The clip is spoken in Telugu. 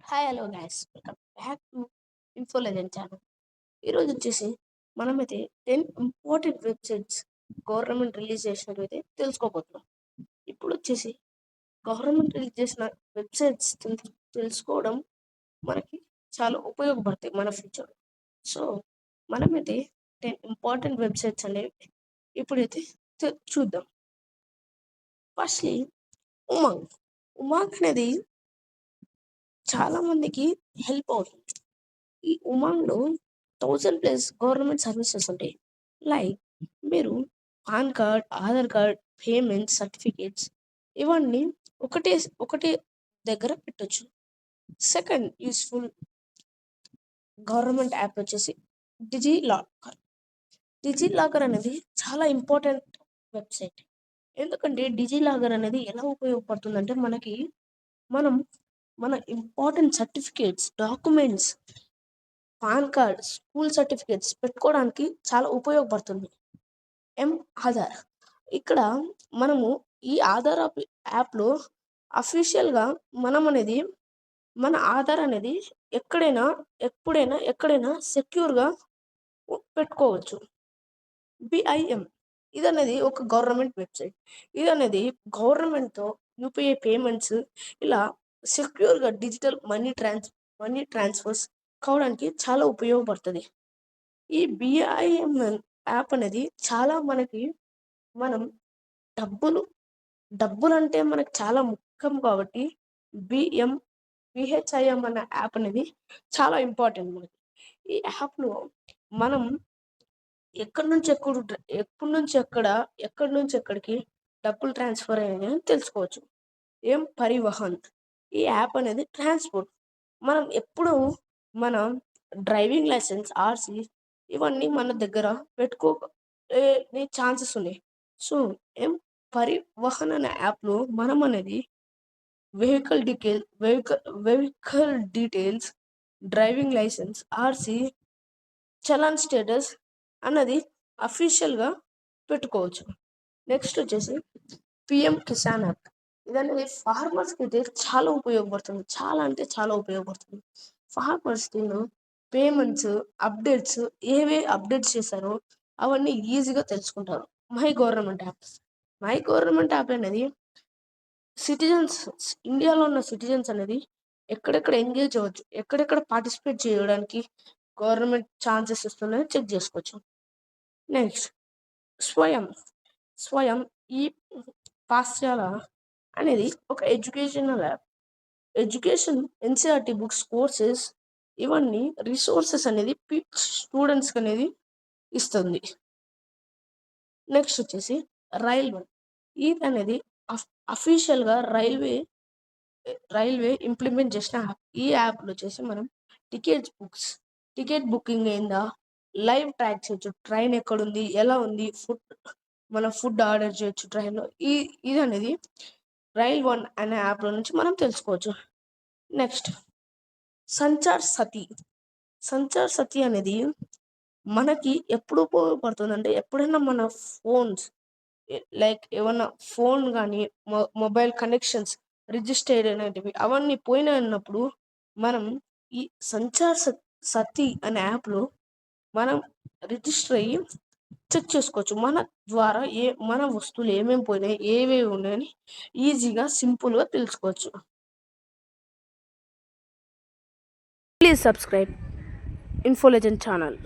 Hi hello guys welcome back to info legend channel. ఈరోజు వచ్చేసి మనమైతే 10 ఇంపార్టెంట్ వెబ్సైట్స్ గవర్నమెంట్ రిలీజ్ చేసినవి అయితే తెలుసుకోబోతున్నాం. ఇప్పుడు వచ్చేసి గవర్నమెంట్ రిలీజ్ చేసిన వెబ్సైట్స్ తెలుసుకోవడం మనకి చాలా ఉపయోగపడతాయి మన ఫ్యూచర్. సో మనమైతే 10 ఇంపార్టెంట్ వెబ్సైట్స్ అనేవి ఇప్పుడైతే చూద్దాం. ఫస్ట్లీ ఉమాంగ్. ఉమాంగ్ అనేది చాలా మందికి హెల్ప్ అవుతుంది. ఈ ఉమాంగ్లో 1000+ గవర్నమెంట్ సర్వీసెస్ ఉంటాయి. లైక్ మీరు pan card, Aadhaar card, payment certificates ఇవన్నీ ఒకటే ఒకటే దగ్గర పెట్టొచ్చు. సెకండ్ యూస్ఫుల్ గవర్నమెంట్ యాప్ వచ్చేసి డిజిలాకర్. డిజిలాకర్ అనేది చాలా ఇంపార్టెంట్ వెబ్సైట్. ఎందుకంటే డిజిలాకర్ అనేది ఎలా ఉపయోగపడుతుందంటే మనం మన important certificates, documents, pan card, school certificates పెట్టుకోవడానికి చాలా ఉపయోగపడుతుంది. ఆధార్. ఇక్కడ మనము ఈ ఆధార్ యాప్లో అఫీషియల్గా మన ఆధార్ అనేది ఎక్కడైనా సెక్యూర్గా పెట్టుకోవచ్చు. బిఐఎం ఇది అనేది ఒక గవర్నమెంట్ వెబ్సైట్. ఇది అనేది గవర్నమెంట్తో యూపీఐ పేమెంట్స్ ఇలా సెక్యూర్గా డిజిటల్ మనీ ట్రాన్స్ఫర్స్ కావడానికి చాలా ఉపయోగపడుతుంది. ఈ బిఐఎంఎల్ యాప్ అనేది చాలా మనం డబ్బులు అంటే మనకు చాలా ముఖ్యం కాబట్టి బిహెచ్ఐఎం అన్న యాప్ అనేది చాలా ఇంపార్టెంట్ మనకి. ఈ యాప్లో మనం ఎక్కడి నుంచి ఎక్కడికి డబ్బులు ట్రాన్స్ఫర్ అయ్యాయని తెలుసుకోవచ్చు. పరివహన్. ఈ యాప్ అనేది ట్రాన్స్పోర్ట్. మనం ఎప్పుడు మన డ్రైవింగ్ లైసెన్స్, ఆర్సీ ఇవన్నీ మన దగ్గర ఛాన్సెస్ ఉన్నాయి. సో పరివహన్ అనే యాప్లో మనం అనేది vehicle details, driving licence, RC, challan status అన్నది అఫీషియల్గా పెట్టుకోవచ్చు. నెక్స్ట్ వచ్చేసి పిఎం కిసాన్ యాప్. ఇదనేది ఫార్మర్స్కి అయితే చాలా ఉపయోగపడుతుంది. చాలా అంటే చాలా ఉపయోగపడుతుంది. ఫార్మర్స్ పేమెంట్స్, అప్డేట్స్ అప్డేట్స్ చేశారో అవన్నీ ఈజీగా తెలుసుకుంటారు. మై గవర్నమెంట్ యాప్ అనేది ఇండియాలో ఉన్న సిటిజన్స్ అనేది ఎక్కడెక్కడ ఎంగేజ్ అవ్వచ్చు, ఎక్కడెక్కడ పార్టిసిపేట్ చేయడానికి గవర్నమెంట్ ఛాన్సెస్ ఇస్తుందని చెక్ చేసుకోవచ్చు. నెక్స్ట్ స్వయం ఈ పాఠశాల అనేది ఒక educational app. Education, NCERT books, courses ఇవన్నీ రిసోర్సెస్ అనేది స్టూడెంట్స్కి అనేది ఇస్తుంది. నెక్స్ట్ వచ్చేసి రైల్వే. ఇది అనేది అఫీషియల్గా రైల్వే ఇంప్లిమెంట్ చేసిన యాప్. ఈ యాప్లో వచ్చేసి మనం టికెట్ బుకింగ్ అయిందా, లైవ్ ట్రాక్ చేయొచ్చు. ట్రైన్ ఎక్కడుంది, ఎలా ఉంది, ఫుడ్ ఆర్డర్ చేయొచ్చు ట్రైన్లో. ఇది అనేది రైల్ వన్ అనే యాప్లో నుంచి మనం తెలుసుకోవచ్చు. నెక్స్ట్ సంచార్ సతి అనేది మనకి ఎప్పుడు ఉపయోగపడుతుందంటే ఎప్పుడైనా మన ఫోన్స్ లైక్ ఏమన్నా ఫోన్ కానీ మొబైల్ కనెక్షన్స్ రిజిస్టర్డ్ అనేటివి అవన్నీ పోయినప్పుడు మనం ఈ సంచార్ సతి అనే యాప్లో మనం రిజిస్టర్ అయ్యి చెక్ చేసుకోవచ్చు. మన ద్వారా మన వస్తువులు ఏమేమి పోయినాయి, ఏవేవి ఉన్నాయని ఈజీగా సింపుల్గా తెలుసుకోవచ్చు. Please subscribe info legend channel.